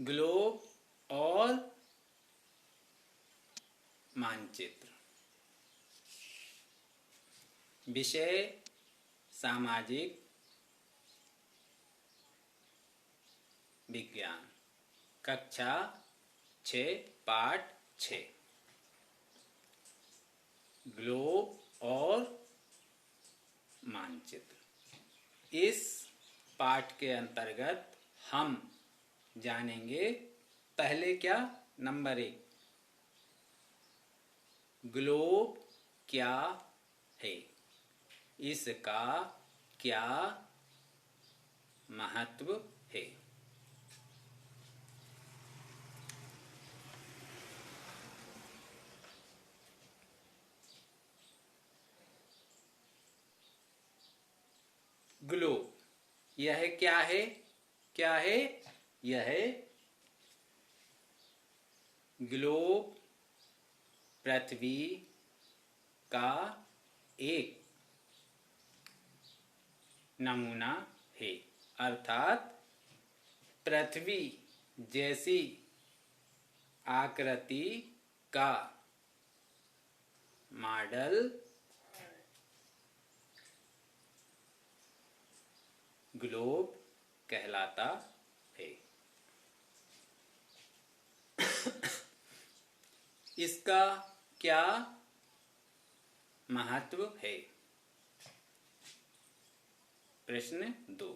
Globe और मानचित्र। विषय सामाजिक विज्ञान, कक्षा 6, पाठ 6। ग्लोब और मानचित्र। इस पाठ के अंतर्गत हम जानेंगे पहले क्या, नंबर 1, ग्लोब क्या है, इसका क्या महत्व है। ग्लोब यह क्या है? क्या है यह? ग्लोब पृथ्वी का एक नमूना है, अर्थात पृथ्वी जैसी आकृति का मॉडल ग्लोब कहलाता है। इसका क्या महत्व है? प्रश्न 2,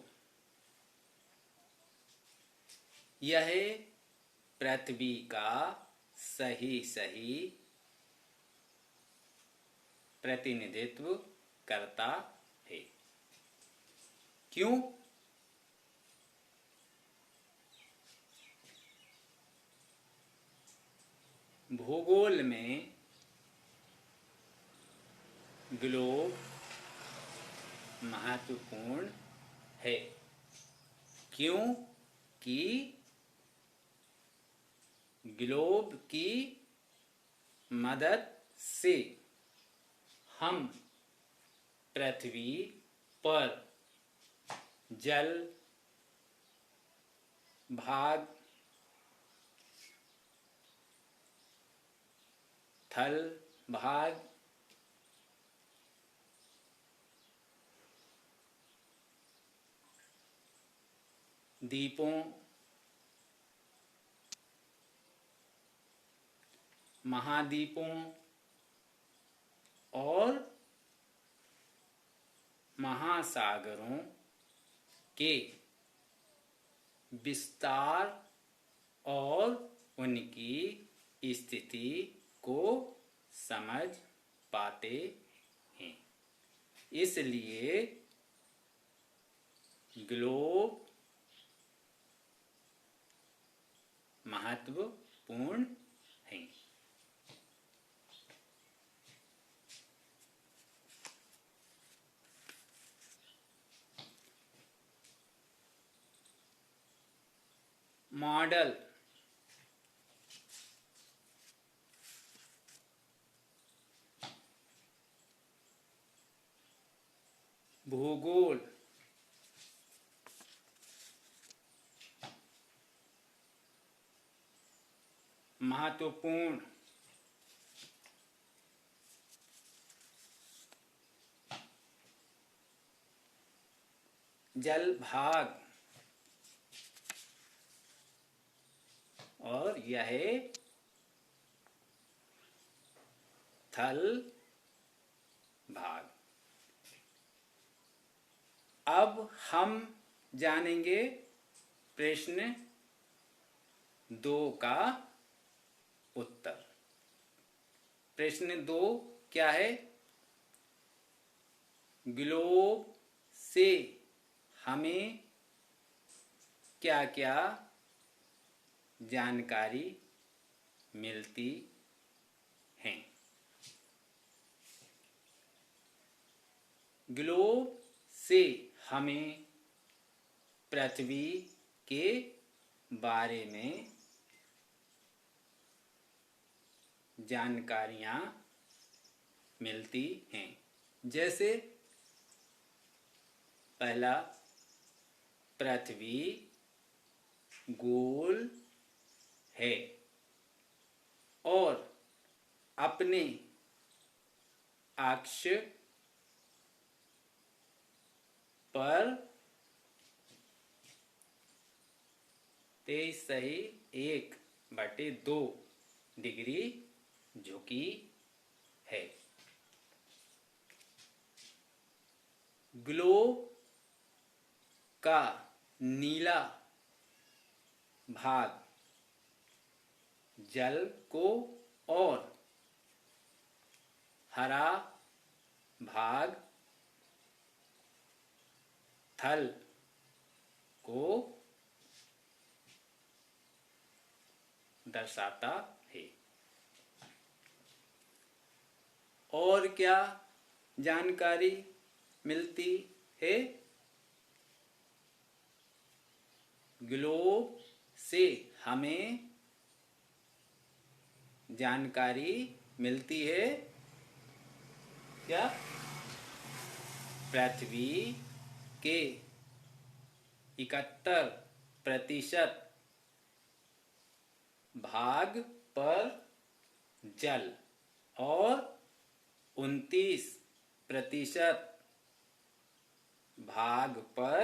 यह पृथ्वी का सही प्रतिनिधित्व करता है। क्यों? भूगोल में ग्लोब महत्वपूर्ण है। क्यों कि ग्लोब की मदद से हम पृथ्वी पर जल भाग, थल भाग, द्वीपों, महाद्वीपों और महासागरों के विस्तार और उनकी स्थिति को समझ पाते हैं। इसलिए ग्लोब महत्वपूर्ण है। मॉडल भूगोल महत्वपूर्ण जल भाग और यह थल भाग। अब हम जानेंगे प्रश्न 2 का उत्तर। प्रश्न 2 क्या है? ग्लोब से हमें क्या क्या जानकारी मिलती है? ग्लोब से हमें पृथ्वी के बारे में जानकारियाँ मिलती हैं। जैसे पहला, पृथ्वी गोल है और अपने अक्ष पर 23.1/2 डिग्री झुकी है। ग्लोब का नीला भाग जल को और हरा भाग थल को दर्शाता है। और क्या जानकारी मिलती है? ग्लोब से हमें जानकारी मिलती है क्या? पृथ्वी के 71% भाग पर जल और 29% भाग पर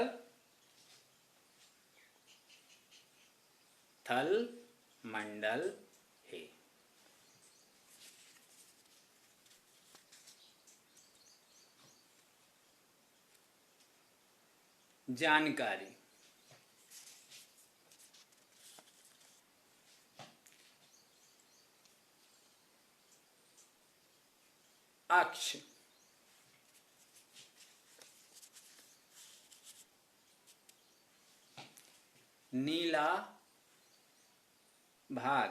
थल मंडल है। जानकारी अक्ष नीला भाग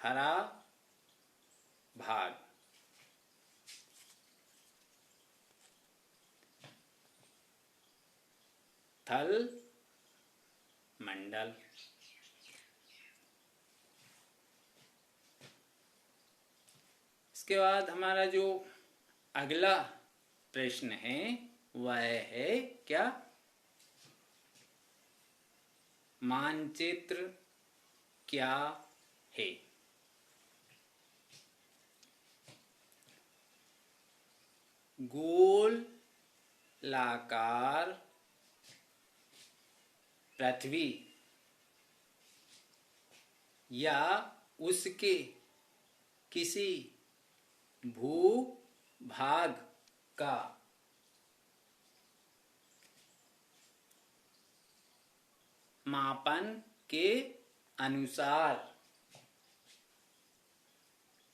हरा भाग थल मंडल। इसके बाद हमारा जो अगला प्रश्न है वह है क्या? मानचित्र क्या है? गोलाकार पृथ्वी या उसके किसी भूभाग का मापन के अनुसार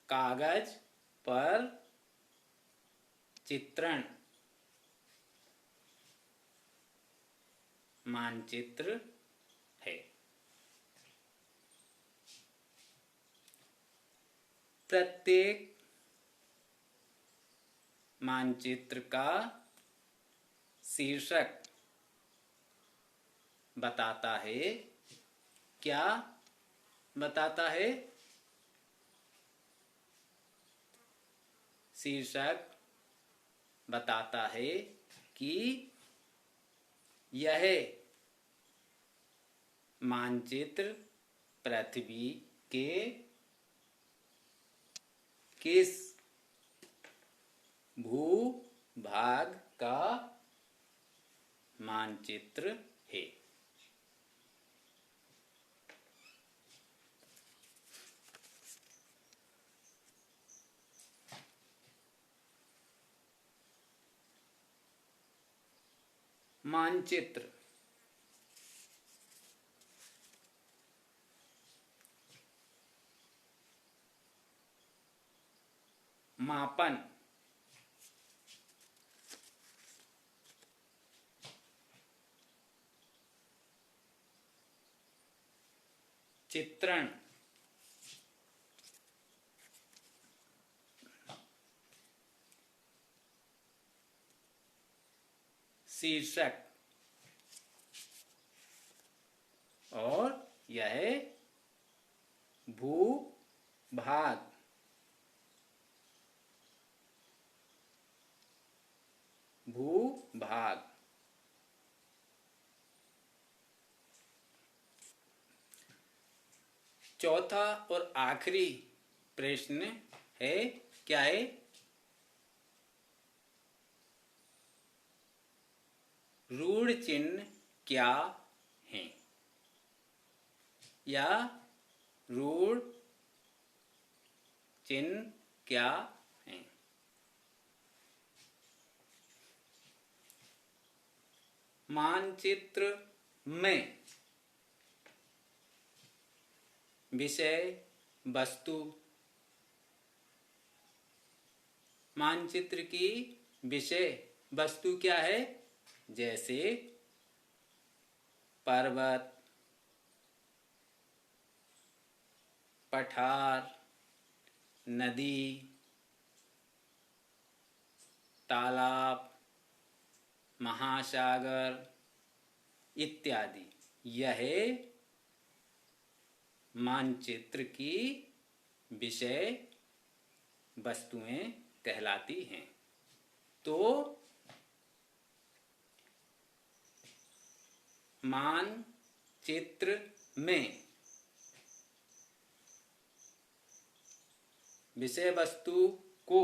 कागज पर चित्रण मानचित्र है। प्रत्येक मानचित्र का शीर्षक बताता है। क्या बताता है? शीर्षक बताता है कि यह मानचित्र पृथ्वी के किस भूभाग का मानचित्र है। मानचित्र मापन चित्रण शीर्षक और यह भूभाग भूभाग। चौथा और आखिरी प्रश्न है, क्या है? ऋण चिन्ह क्या है? या ऋण चिन्ह क्या है? मानचित्र में विषय वस्तु, मानचित्र की विषय वस्तु क्या है? जैसे पर्वत, पठार, नदी, तालाब, महासागर इत्यादि। यह मानचित्र की विषय वस्तुएं कहलाती हैं। तो मानचित्र में विषय वस्तु को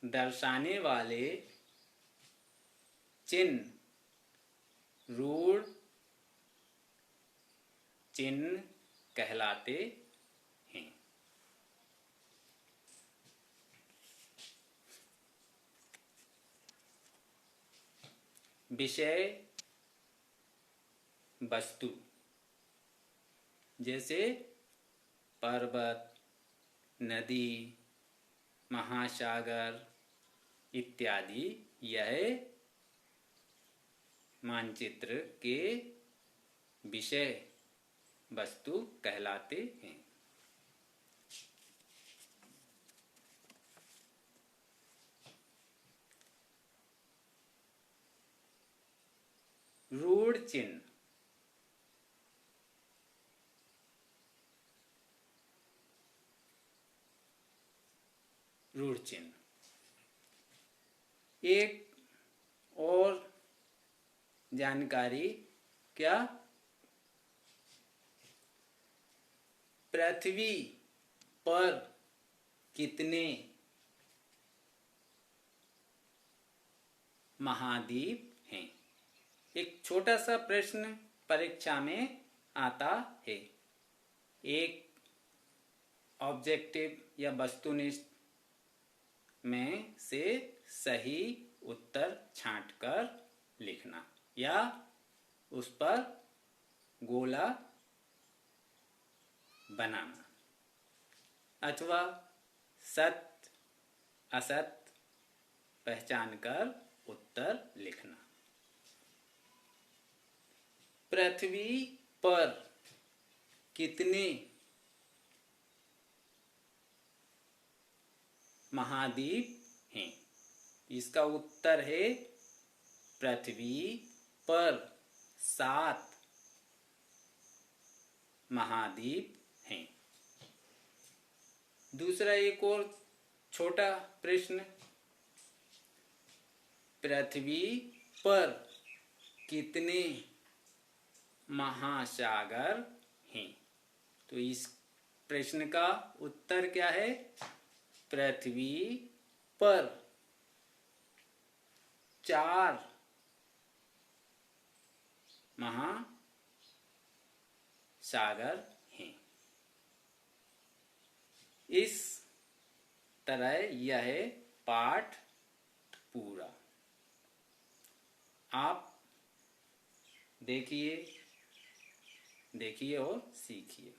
दर्शाने वाले चिन्ह ऋण चिन्ह कहलाते हैं। विषय वस्तु जैसे पर्वत, नदी, महासागर इत्यादि, यह मानचित्र के विषय वस्तु कहलाते हैं। ऋण चिन्ह ऋण चिन्ह एक और जानकारी, क्या? पृथ्वी पर कितने महाद्वीप हैं? एक छोटा सा प्रश्न परीक्षा में आता है। एक ऑब्जेक्टिव या वस्तुनिष्ठ में से सही उत्तर छांटकर लिखना या उस पर गोला बनाना, अथवा सत्य असत्य पहचान कर उत्तर लिखना। पृथ्वी पर कितने महाद्वीप हैं? इसका उत्तर है पृथ्वी पर 7 महाद्वीप हैं। दूसरा एक और छोटा प्रश्न, पृथ्वी पर कितने महासागर हैं? तो इस प्रश्न का उत्तर क्या है? पृथ्वी पर 4 महासागर हैं। इस तरह यह पाठ पूरा। आप देखिए और सीखिए।